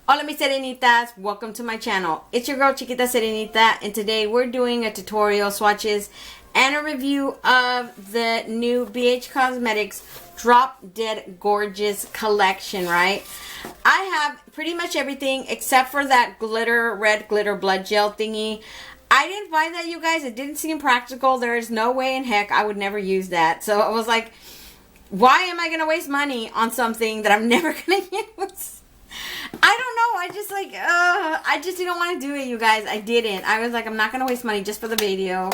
Hola mis serenitas, welcome to my channel. It's your girl Chiquita Serenita, and today we're doing a tutorial, swatches, and a review of the new BH Cosmetics Drop Dead Gorgeous collection, right? I have pretty much everything except for that glitter, red glitter blood gel thingy. I didn't buy that, you guys. It didn't seem practical. There is no way in heck I would never use that. So I was like, why am I going to waste money on something that I'm never going to use? I don't know. I just didn't want to do it, you guys. I didn't. I was like, I'm not going to waste money just for the video.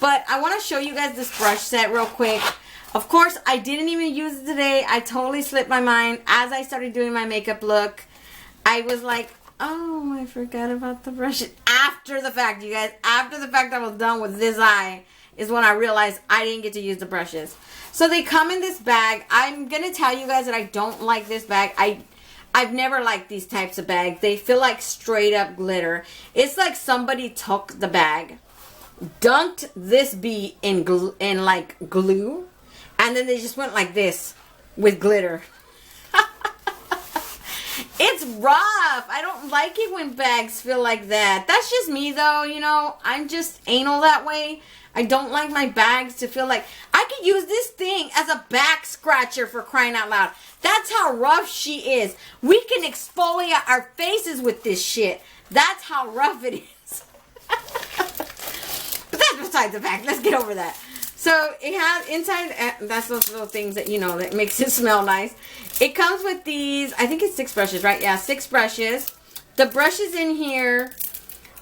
But I want to show you guys this brush set real quick. Of course, I didn't even use it today. I totally slipped my mind. As I started doing my makeup look, I was like, oh, I forgot about the brushes. After the fact, you guys. After the fact I was done with this eye is when I realized I didn't get to use the brushes. So they come in this bag. I'm going to tell you guys that I don't like this bag. I've never liked these types of bags. They feel like straight up glitter. It's like somebody took the bag, dunked this bee in like glue, and then they just went like this with glitter. It's rough. I don't like it when bags feel like that. That's just me though, you know. I'm just anal that way. I don't like my bags to feel like I could use this thing as a back scratcher, for crying out loud. That's how rough she is. We can exfoliate our faces with this shit. That's how rough it is. But that's beside the fact. Let's get over that. So it has inside, that's those little things that, you know, that makes it smell nice. It comes with these, I think it's 6 brushes, right? Yeah, 6 brushes. The brushes in here,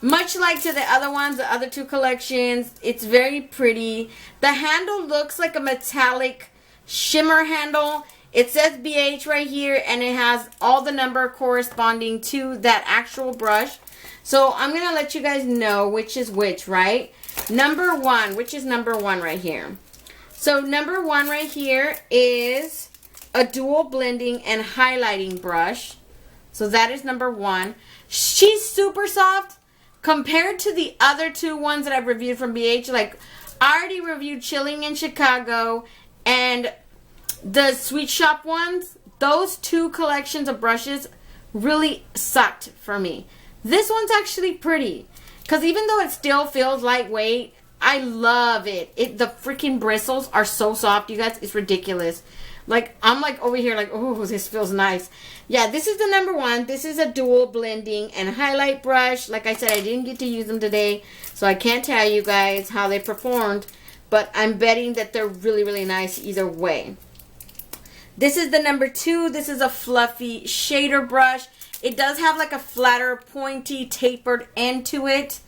much like to the other ones, the other 2 collections, it's very pretty. The handle looks like a metallic shimmer handle. It says BH right here, and it has all the number corresponding to that actual brush. So I'm going to let you guys know which is which, right? Number 1, which is number 1 right here. So number 1 right here is a dual blending and highlighting brush. So that is number 1. She's super soft. Compared to the other 2 ones that I've reviewed from BH, like I already reviewed Chilling in Chicago and the Sweet Shop ones, those 2 collections of brushes really sucked for me. This one's actually pretty because even though it still feels lightweight, I love it. The freaking bristles are so soft, you guys. It's ridiculous. Like, I'm like over here like, oh, this feels nice. Yeah, this is the number 1. This is a dual blending and highlight brush. Like I said, I didn't get to use them today, so I can't tell you guys how they performed, but I'm betting that they're really, really nice either way. This is the number 2. This is a fluffy shader brush. It does have like a flatter, pointy, tapered end to it.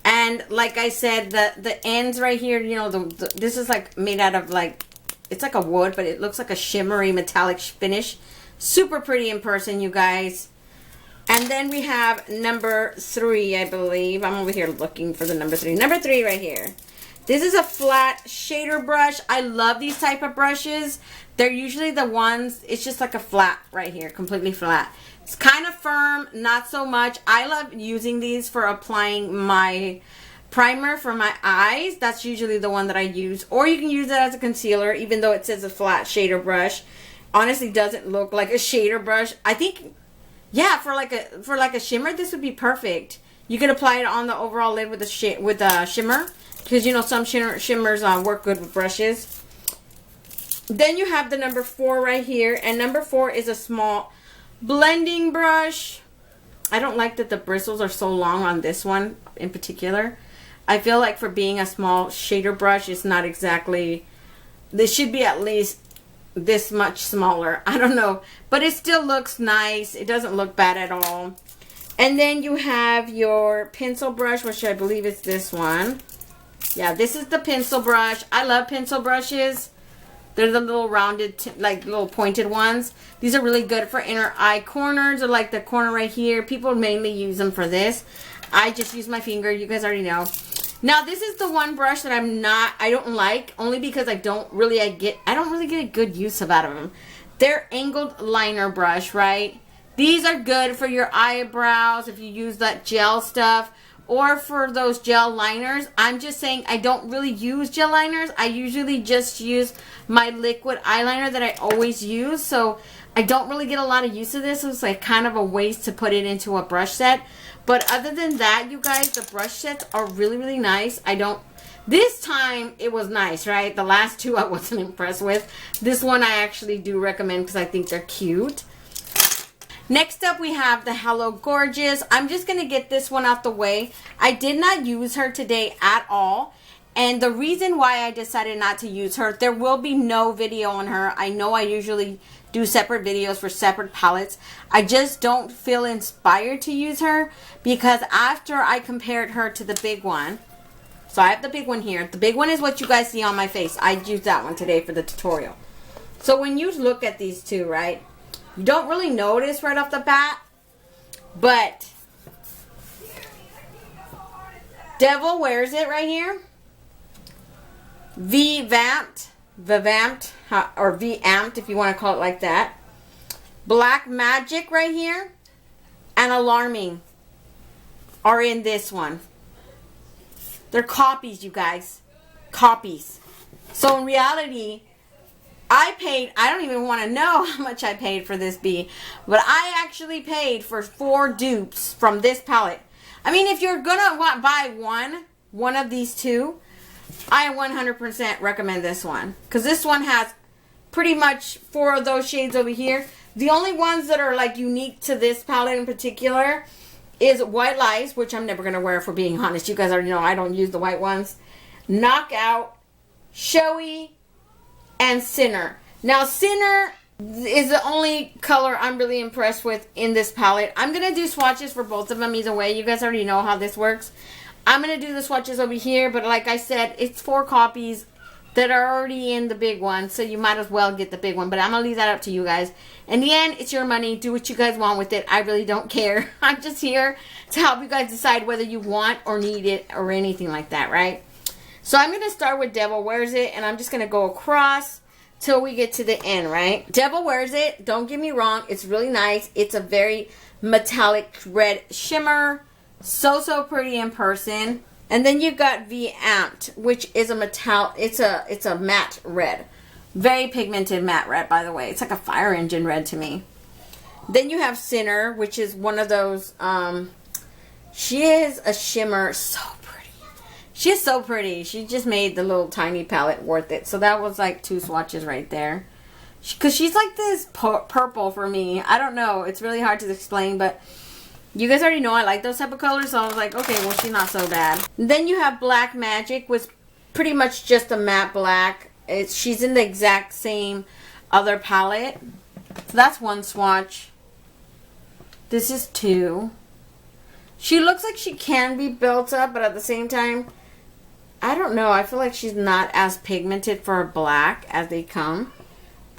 And like I said, the ends right here, you know, this is like made out of like, it's like a wood, but it looks like a shimmery metallic finish. Super pretty in person, you guys. And then we have number 3, I believe. I'm over here looking for the number 3. Number 3 right here. This is a flat shader brush. I love these type of brushes. They're usually the ones, it's just like a flat right here, completely flat. It's kind of firm, not so much. I love using these for applying my primer for my eyes. That's usually the one that I use. Or you can use it as a concealer, even though it says a flat shader brush. Honestly, doesn't look like a shader brush. I think, yeah, for like a shimmer, this would be perfect. You could apply it on the overall lid with a shimmer, because you know some shimmers work good with brushes. Then you have the number 4 right here, and number 4 is a small blending brush. I don't like that the bristles are so long on this one in particular. I feel like for being a small shader brush, it's not exactly, this should be at least this much smaller. I don't know, but it still looks nice. It doesn't look bad at all. And then you have your pencil brush, which I believe is this one. Yeah, this is the pencil brush. I love pencil brushes. They're the little rounded, like little pointed ones. These are really good for inner eye corners, or like the corner right here. People mainly use them for this. I just use my finger. You guys already know. Now, this is the one brush that I don't like, only because I don't really get a good use out of them. They're angled liner brush, right? These are good for your eyebrows if you use that gel stuff, or for those gel liners. I'm just saying I don't really use gel liners. I usually just use my liquid eyeliner that I always use. So I don't really get a lot of use of this. It was like kind of a waste to put it into a brush set. But other than that, you guys, the brush sets are really, really nice. This time it was nice, right? The last two I wasn't impressed with. This one I actually do recommend because I think they're cute. Next up, we have the Hello Gorgeous. I'm just going to get this one out the way. I did not use her today at all. And the reason why I decided not to use her, there will be no video on her. I know I usually do separate videos for separate palettes. I just don't feel inspired to use her because after I compared her to the big one, so I have the big one here. The big one is what you guys see on my face. I used that one today for the tutorial. So when you look at these two, right, you don't really notice right off the bat, but Devil Wears It right here. Vamped, or V-Amped if you want to call it like that. Black Magic right here and Alarming are in this one. They're copies, you guys. Copies. So in reality, I don't even want to know how much I paid for this B, but I actually paid for 4 dupes from this palette. I mean, if you're going to buy one of these two, I 100% recommend this one. Because this one has pretty much 4 of those shades over here. The only ones that are like unique to this palette in particular is White Lies, which I'm never going to wear, for being honest. You guys already know I don't use the white ones. Knockout, Showy, and Sinner. Now, Sinner is the only color I'm really impressed with in this palette. I'm going to do swatches for both of them either way. You guys already know how this works. I'm going to do the swatches over here, but like I said, it's 4 copies that are already in the big one, so you might as well get the big one. But I'm going to leave that up to you guys. In the end, it's your money. Do what you guys want with it. I really don't care. I'm just here to help you guys decide whether you want or need it or anything like that, right? So I'm going to start with Devil Wears It, and I'm just going to go across till we get to the end, right? Devil Wears It, don't get me wrong, it's really nice. It's a very metallic red shimmer. So pretty in person. And then you've got V-Amped, which is a it's a matte red. Very pigmented matte red, by the way. It's like a fire engine red to me. Then you have Sinner, which is one of those, she is a shimmer. So pretty. She is so pretty. She just made the little tiny palette worth it. So that was like 2 swatches right there. Because she's like this purple for me. I don't know. It's really hard to explain, but you guys already know I like those type of colors, so I was like, okay, well, she's not so bad. Then you have Black Magic, which pretty much just a matte black. She's in the exact same other palette. So that's 1 swatch. This is 2. She looks like she can be built up, but at the same time, I don't know. I feel like she's not as pigmented for a black as they come.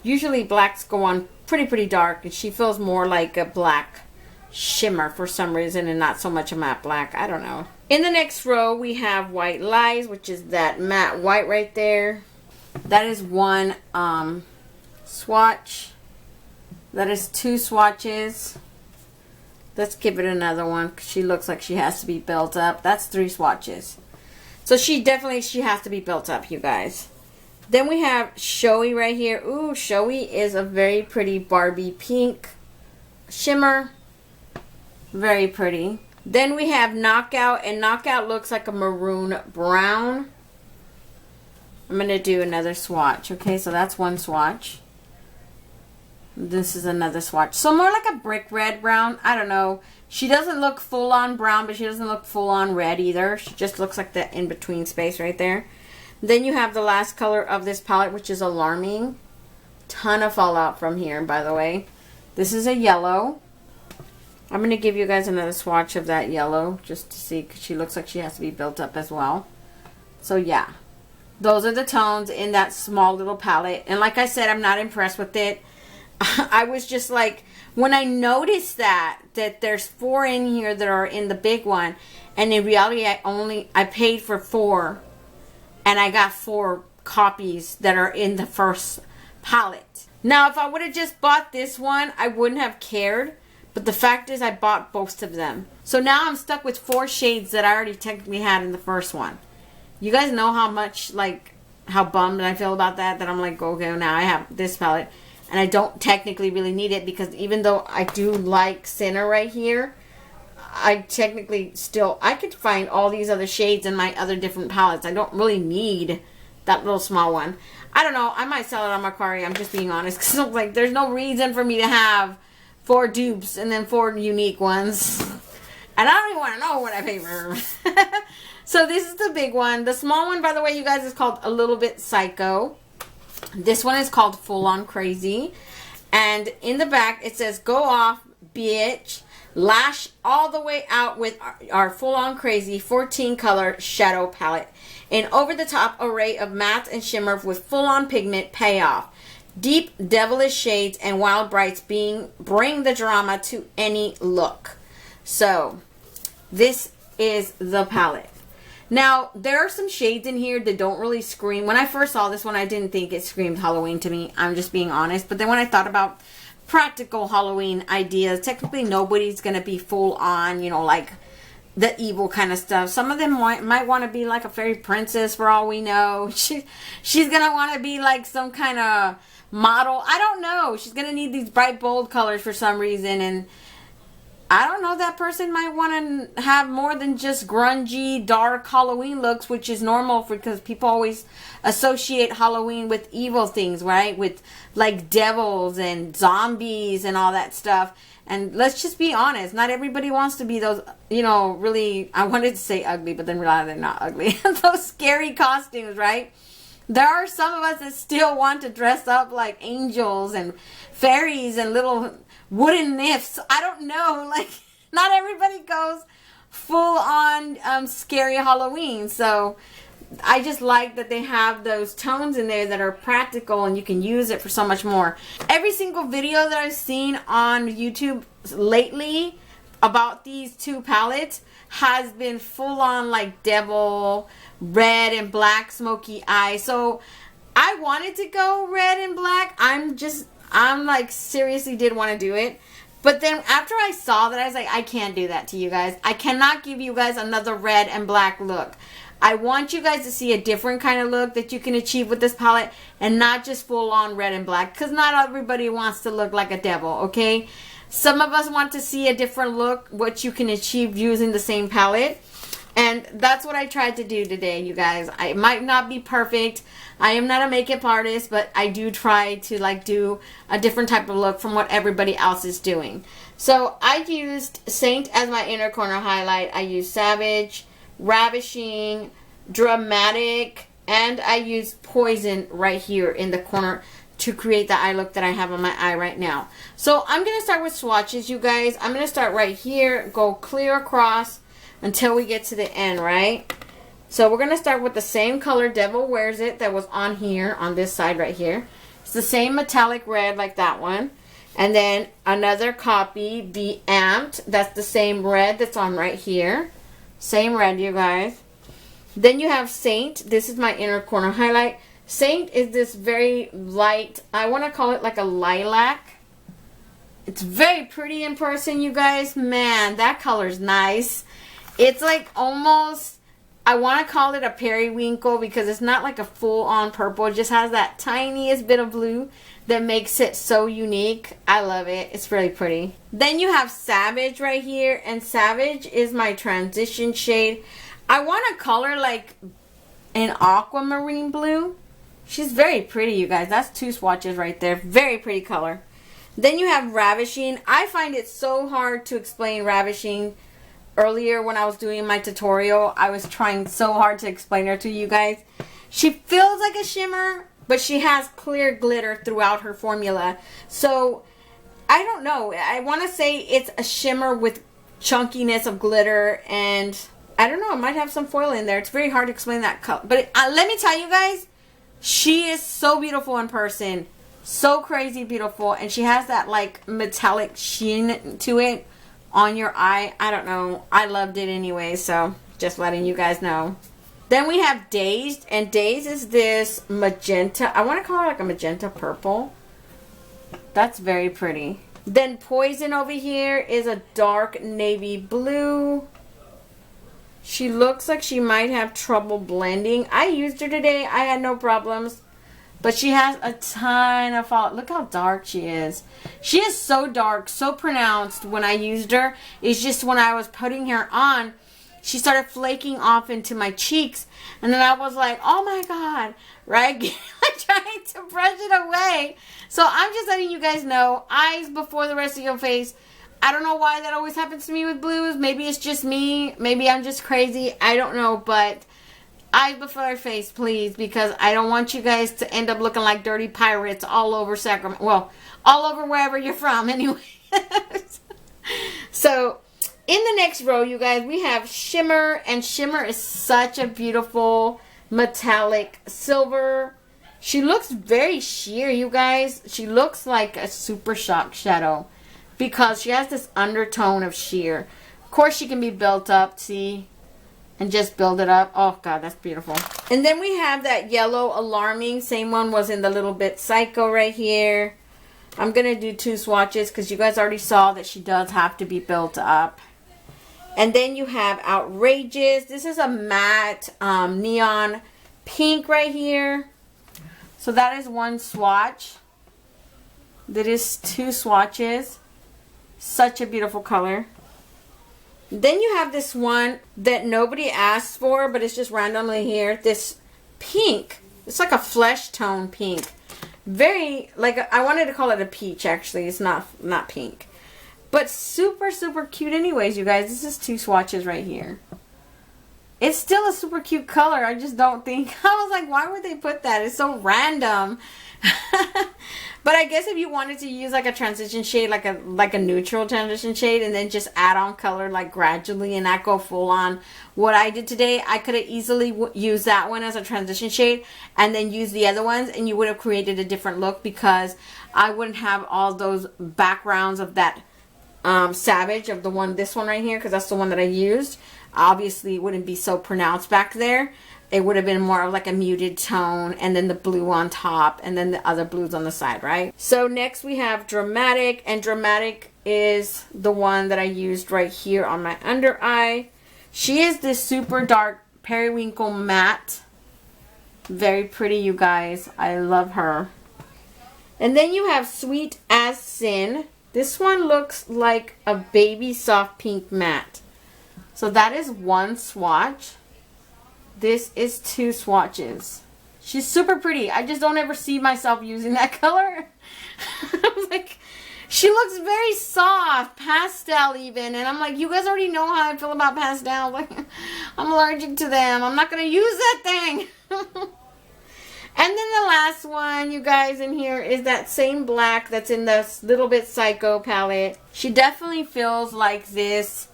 Usually blacks go on pretty dark, and she feels more like a black shimmer for some reason and not so much a matte black. I don't know. In the next row, we have White Lies, which is that matte white right there. That is 1 swatch. That is 2 swatches. Let's give it another one because she looks like she has to be built up. That's 3 swatches. So she has to be built up, you guys. Then we have Showy right here. Ooh, Showy is a very pretty Barbie pink shimmer. Very pretty. Then we have Knockout, and Knockout looks like a maroon brown. I'm going to do another swatch. Okay, so that's 1 swatch. This is another swatch. So more like a brick red brown. I don't know. She doesn't look full on brown, but she doesn't look full on red either. She just looks like the in-between space right there. Then you have the last color of this palette, which is Alarming. Ton of fallout from here, by the way. This is a yellow. I'm going to give you guys another swatch of that yellow just to see, because she looks like she has to be built up as well. So yeah, those are the tones in that small little palette. And like I said, I'm not impressed with it. I was just like, when I noticed that there's 4 in here that are in the big one, and in reality I paid for 4, and I got 4 copies that are in the first palette. Now if I would have just bought this one, I wouldn't have cared. But the fact is I bought both of them. So now I'm stuck with 4 shades that I already technically had in the first one. You guys know how much, like, how bummed I feel about that. That I'm like, okay, now I have this palette. And I don't technically really need it because even though I do like center right here, I technically still, I could find all these other shades in my other different palettes. I don't really need that little small one. I don't know. I might sell it on Mercari. I'm just being honest. Because like, there's no reason for me to have 4 dupes and then 4 unique ones. And I don't even want to know what I pay for. So this is the big one. The small one, by the way, you guys, is called A Little Bit Psycho. This one is called Full On Crazy. And in the back, it says, go off, bitch. Lash all the way out with our Full On Crazy 14 color shadow palette. An over-the-top array of matte and shimmer with full-on pigment payoff. Deep, devilish shades and wild brights bring the drama to any look. So, this is the palette. Now, there are some shades in here that don't really scream. When I first saw this one, I didn't think it screamed Halloween to me. I'm just being honest. But then when I thought about practical Halloween ideas, technically nobody's going to be full on, you know, like the evil kind of stuff. Some of them might want to be like a fairy princess for all we know. She's going to want to be like some kind of model. I don't know. She's going to need these bright, bold colors for some reason. And I don't know, that person might want to have more than just grungy, dark Halloween looks, which is normal because people always associate Halloween with evil things, right? With like devils and zombies and all that stuff. And let's just be honest, not everybody wants to be those, you know, really, I wanted to say ugly, but then realized they're not ugly. Those scary costumes, right? There are some of us that still want to dress up like angels and fairies and little wooden nymphs. I don't know, like, not everybody goes full on scary Halloween. So I just like that they have those tones in there that are practical and you can use it for so much more. Every single video that I've seen on YouTube lately about these 2 palettes has been full on like devil, red and black smoky eye. So I wanted to go red and black. I'm like seriously did want to do it. But then after I saw that, I was like, I can't do that to you guys. I cannot give you guys another red and black look. I want you guys to see a different kind of look that you can achieve with this palette and not just full on red and black, because not everybody wants to look like a devil, okay? Some of us want to see a different look, what you can achieve using the same palette. And that's what I tried to do today, you guys. I might not be perfect. I am not a makeup artist, but I do try to like do a different type of look from what everybody else is doing. So I used Saint as my inner corner highlight. I used Savage, Ravishing, Dramatic, and I used Poison right here in the corner to create the eye look that I have on my eye right now. So I'm going to start with swatches, you guys. I'm going to start right here, go clear across until we get to the end, right? So we're going to start with the same color, Devil Wears It, that was on here, on this side right here. It's the same metallic red like that one. And then another copy, Be Amped. That's the same red that's on right here. Same red, you guys. Then you have Saint. This is my inner corner highlight. Saint is this very light, I want to call it like a lilac. It's very pretty in person, you guys. Man, that color's nice. It's like almost, I want to call it a periwinkle because it's not like a full-on purple. It just has that tiniest bit of blue that makes it so unique. I love it. It's really pretty. Then you have Savage right here, and Savage is my transition shade. I want a color like an aquamarine blue. She's very pretty, you guys. That's 2 swatches right there. Very pretty color. Then you have Ravishing. I find it so hard to explain Ravishing. Earlier when I was doing my tutorial, I was trying so hard to explain her to you guys. She feels like a shimmer, but she has clear glitter throughout her formula. So, I don't know. I want to say it's a shimmer with chunkiness of glitter, and I don't know. It might have some foil in there. It's very hard to explain that color. But let me tell you guys, she is so beautiful in person. So crazy beautiful. And she has that like metallic sheen to it on your eye. I don't know. I loved it anyway. So just letting you guys know. Then we have Dazed. And Dazed is this magenta. I want to call it like a magenta purple. That's very pretty. Then Poison over here is a dark navy blue. She looks like she might have trouble blending. I used her today. I had no problems. But she has a ton of follow. Look how dark she is. She is so dark, so pronounced when I used her. It's just when I was putting her on, she started flaking off into my cheeks. And then I was like, oh my God, right? I'm trying to brush it away. So I'm just letting you guys know, eyes before the rest of your face. I don't know why that always happens to me with blues. Maybe it's just me. Maybe I'm just crazy. I don't know, but eyes before face, please, because I don't want you guys to end up looking like dirty pirates all over Sacramento. Well, all over wherever you're from, anyway. So, in the next row, you guys, we have Shimmer, and Shimmer is such a beautiful metallic silver. She looks very sheer, you guys. She looks like a Super Shock shadow because she has this undertone of sheer. Of course, she can be built up, see? And just build it up. Oh, God, that's beautiful. And then we have that yellow alarming. Same one was in the Lil Bit Psycho right here. I'm going to do 2 swatches because you guys already saw that she does have to be built up. And then you have Outrageous. This is a matte neon pink right here. So that is 1 swatch. That is 2 swatches. Such a beautiful color. Then you have this one that nobody asked for, but it's just randomly here. This pink. It's like a flesh tone pink. Very, like, I wanted to call it a peach, actually. It's not pink. But super, super cute anyways, you guys. This is 2 swatches right here. It's still a super cute color. I just don't think... I was like, why would they put that? It's so random. But I guess if you wanted to use like a transition shade, like a neutral transition shade, and then just add on color like gradually and not go full on what I did today, I could have easily used that one as a transition shade and then use the other ones, and you would have created a different look because I wouldn't have all those backgrounds of that Savage of this one right here, because that's the one that I used. Obviously it wouldn't be so pronounced back there. It would have been more of like a muted tone, and then the blue on top, and then the other blues on the side, right? So next we have Dramatic, and Dramatic is the one that I used right here on my under eye. She is this super dark periwinkle matte. Very pretty, you guys. I love her. And then you have Sweet as Sin. This one looks like a baby soft pink matte. So that is 1 swatch. This is 2 swatches. She's super pretty. I just don't ever see myself using that color. I was like, she looks very soft, pastel even. And I'm like, you guys already know how I feel about pastel. Like, I'm allergic to them. I'm not going to use that thing. And then the last one, you guys, in here is that same black that's in the Lil Bit Psycho palette. She definitely feels like this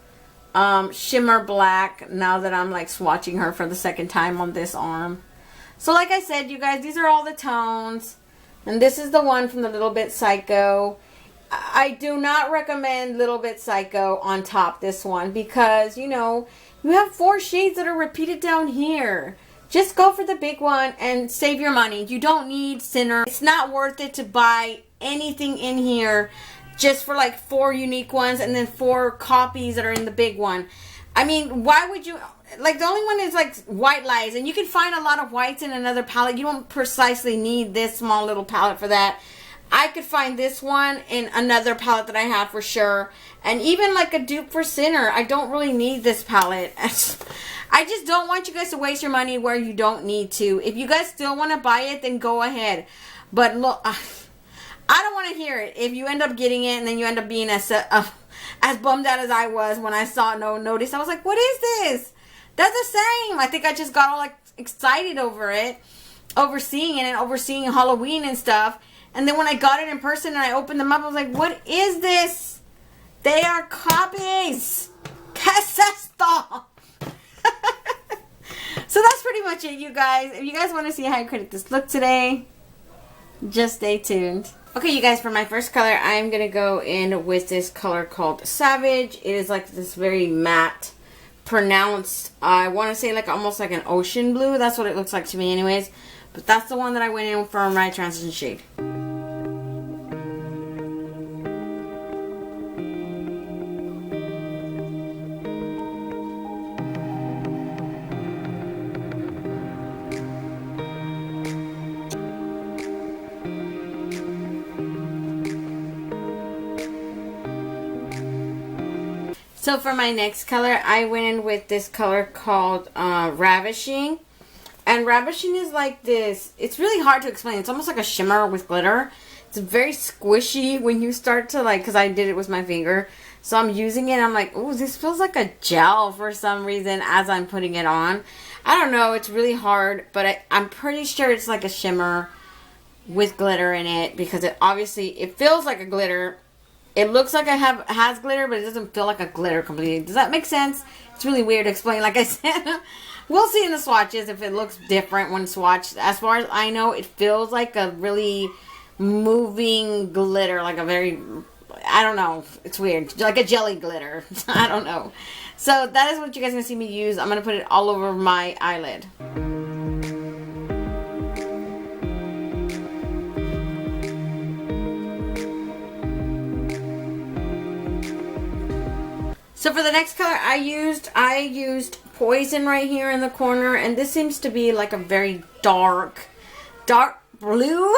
shimmer black now that I'm like swatching her for the second time on this arm. So like I said, you guys, these are all the tones, and this is the one from the Lil Bit Psycho. I do not recommend Lil Bit Psycho on top this one because, you know, you have 4 shades that are repeated down here. Just go for the big one and save your money. You don't need Sinner. It's not worth it to buy anything in here just for like 4 unique ones and then 4 copies that are in the big one. I mean, why would you... Like, the only one is like White Lies, and you can find a lot of whites in another palette. You don't precisely need this small little palette for that. I could find this one in another palette that I have for sure. And even like a dupe for Sinner, I don't really need this palette. I just don't want you guys to waste your money where you don't need to. If you guys still want to buy it, then go ahead. But look... I don't want to hear it if you end up getting it and then you end up being as bummed out as I was when I saw no notice. I was like, what is this? That's the same. I think I just got all like excited over it, overseeing it and overseeing Halloween and stuff. And then when I got it in person and I opened them up, I was like, what is this? They are copies. ¿Qué es esto? So that's pretty much it, you guys. If you guys want to see how I created this look today, just stay tuned. Okay, you guys, for my first color, I'm going to go in with this color called Savage. It is like this very matte, pronounced, I want to say like almost like an ocean blue. That's what it looks like to me anyways. But that's the one that I went in for my transition shade. So for my next color, I went in with this color called Ravishing. And Ravishing is like this, it's really hard to explain. It's almost like a shimmer with glitter. It's very squishy when you start to like, because I did it with my finger. So I'm using it, I'm like, ooh, this feels like a gel for some reason as I'm putting it on. I don't know, it's really hard, but I'm pretty sure it's like a shimmer with glitter in it, because it obviously, it feels like a glitter. It looks like it has glitter, but it doesn't feel like a glitter completely. Does that make sense? It's really weird to explain, like I said. We'll see in the swatches if it looks different when swatched. As far as I know, it feels like a really moving glitter, like a very, I don't know, it's weird, like a jelly glitter. I don't know. So that is what you guys are going to see me use. I'm going to put it all over my eyelid. So for the next color I used Poison right here in the corner, and this seems to be like a very dark blue,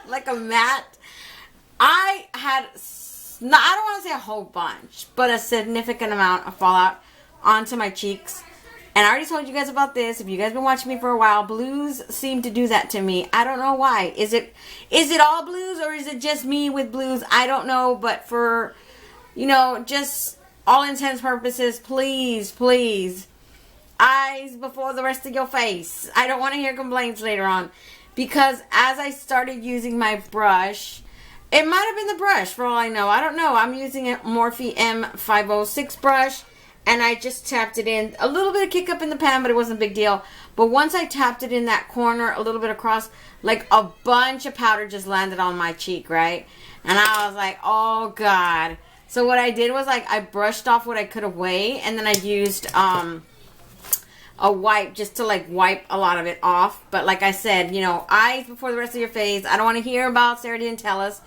like a matte. I don't want to say a whole bunch, but a significant amount of fallout onto my cheeks. And I already told you guys about this. If you guys been watching me for a while, blues seem to do that to me. I don't know why. Is it all blues, or is it just me with blues? I don't know, but for, you know, just all intents and purposes, please, please, eyes before the rest of your face. I don't want to hear complaints later on. Because as I started using my brush, it might have been the brush for all I know. I don't know. I'm using a Morphe M506 brush, and I just tapped it in. A little bit of kick up in the pan, but it wasn't a big deal. But once I tapped it in that corner, a little bit across, like a bunch of powder just landed on my cheek, right? And I was like, oh God. So what I did was, like, I brushed off what I could away, and then I used a wipe just to, like, wipe a lot of it off. But like I said, you know, eyes before the rest of your face. I don't want to hear about Sarah didn't tell us.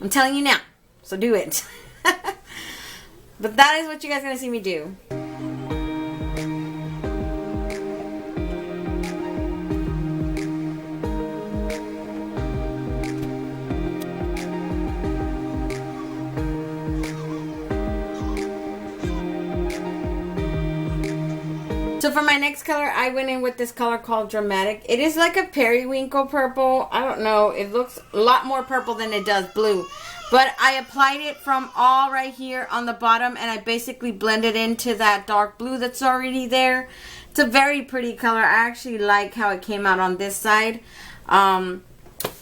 I'm telling you now. So do it. But that is what you guys are going to see me do. So for my next color, I went in with this color called Dramatic. It is like a periwinkle purple. I don't know. It looks a lot more purple than it does blue. But I applied it from all right here on the bottom, and I basically blended into that dark blue that's already there. It's a very pretty color. I actually like how it came out on this side. But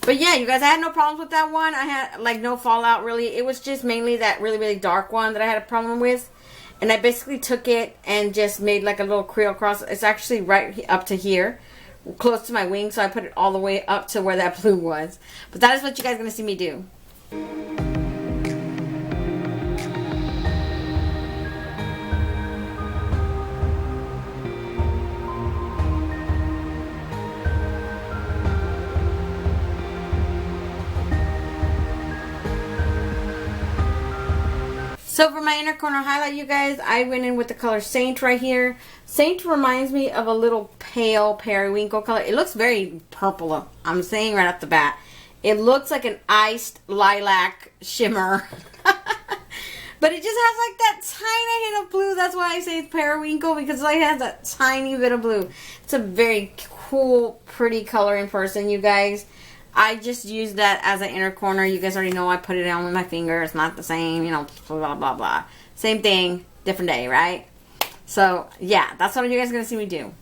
yeah, you guys, I had no problems with that one. I had like no fallout really. It was just mainly that really, really dark one that I had a problem with. And I basically took it and just made like a little Creole cross. It's actually right up to here, close to my wing. So I put it all the way up to where that blue was. But that is what you guys are going to see me do. So for my inner corner highlight, you guys, I went in with the color Saint right here. Saint reminds me of a little pale periwinkle color. It looks very purple, I'm saying right off the bat. It looks like an iced lilac shimmer. But it just has like that tiny hint of blue. That's why I say it's periwinkle, because it like has that tiny bit of blue. It's a very cool, pretty color in person, you guys. I just used that as an inner corner. You guys already know I put it on with my finger. It's not the same, you know, blah, blah, blah. Same thing, different day, right? So, yeah, that's what you guys are going to see me do.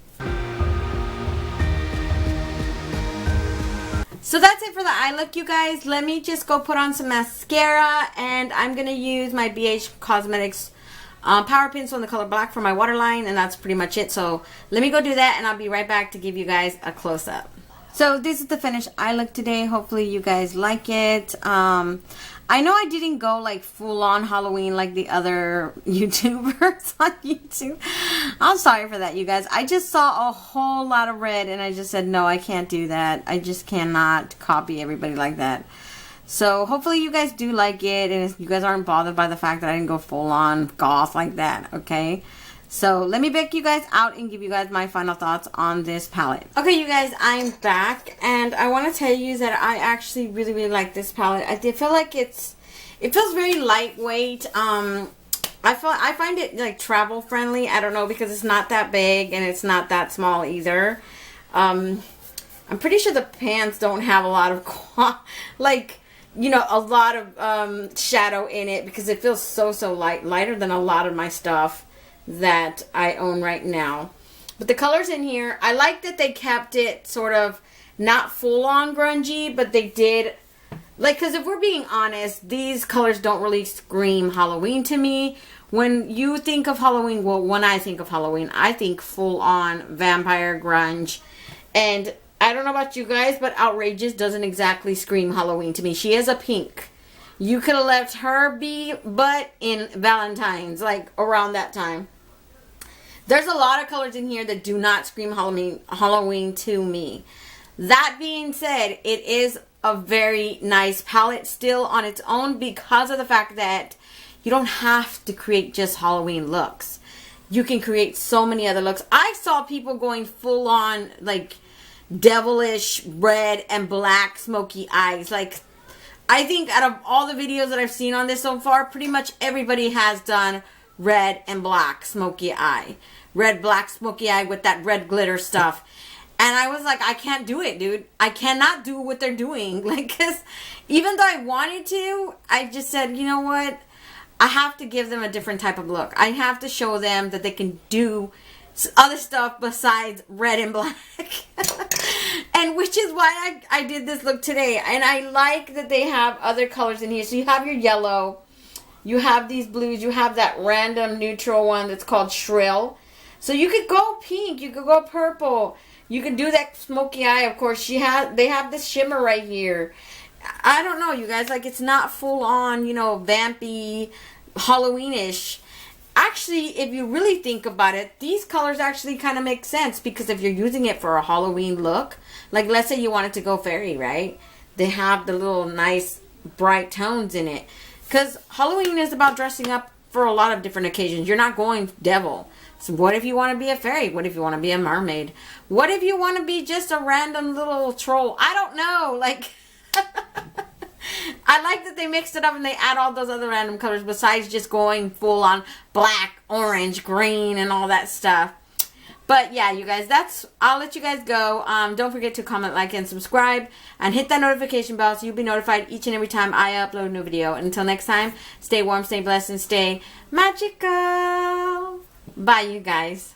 So that's it for the eye look, you guys. Let me just go put on some mascara, and I'm going to use my BH Cosmetics Power Pencil in the color black for my waterline, and that's pretty much it. So let me go do that, and I'll be right back to give you guys a close-up. So this is the finished eye look today. Hopefully you guys like it. I know I didn't go like full on Halloween like the other YouTubers on YouTube. I'm sorry for that, you guys. I just saw a whole lot of red and I just said, no, I can't do that. I just cannot copy everybody like that. So hopefully you guys do like it, and you guys aren't bothered by the fact that I didn't go full on goth like that, okay? So let me back you guys out and give you guys my final thoughts on this palette. Okay, you guys, I'm back, and I want to tell you that I actually really, really like this palette. I feel like it feels very lightweight. I find it like travel friendly. I don't know, because it's not that big and it's not that small either. I'm pretty sure the pants don't have a lot of like, you know, a lot of shadow in it, because it feels so lighter than a lot of my stuff that I own right now. But the colors in here, I like that they kept it sort of not full on grungy, but they did, like, because if we're being honest, these colors don't really scream Halloween to me. When you think of Halloween, well, when I think of Halloween, I think full on vampire grunge. And I don't know about you guys, but Outrageous doesn't exactly scream Halloween to me. She is a pink. You could have left her be, but in Valentine's, like around that time. There's a lot of colors in here that do not scream Halloween to me. That being said, it is a very nice palette still on its own, because of the fact that you don't have to create just Halloween looks. You can create so many other looks. I saw people going full on like devilish red and black smoky eyes. Like, I think out of all the videos that I've seen on this so far, pretty much everybody has done red and black smoky eye. Red, black, smoky eye with that red glitter stuff. And I was like, I can't do it, dude. I cannot do what they're doing. Like, because even though I wanted to, I just said, you know what? I have to give them a different type of look. I have to show them that they can do other stuff besides red and black. And which is why I did this look today. And I like that they have other colors in here. So you have your yellow. You have these blues. You have that random neutral one that's called Shrill. So you could go pink. You could go purple. You could do that smoky eye, of course. They have this shimmer right here. I don't know, you guys. Like, it's not full on, you know, vampy, Halloweenish. Actually, if you really think about it, these colors actually kind of make sense, because if you're using it for a Halloween look, like let's say you wanted to go fairy, right? They have the little nice bright tones in it. Because Halloween is about dressing up for a lot of different occasions. You're not going devil. So what if you want to be a fairy? What if you want to be a mermaid? What if you want to be just a random little troll? I don't know. Like, I like that they mixed it up and they add all those other random colors besides just going full on black, orange, green, and all that stuff. But yeah, you guys, I'll let you guys go. Don't forget to comment, like, and subscribe, and hit that notification bell so you'll be notified each and every time I upload a new video. And until next time, stay warm, stay blessed, and stay magical. Bye, you guys.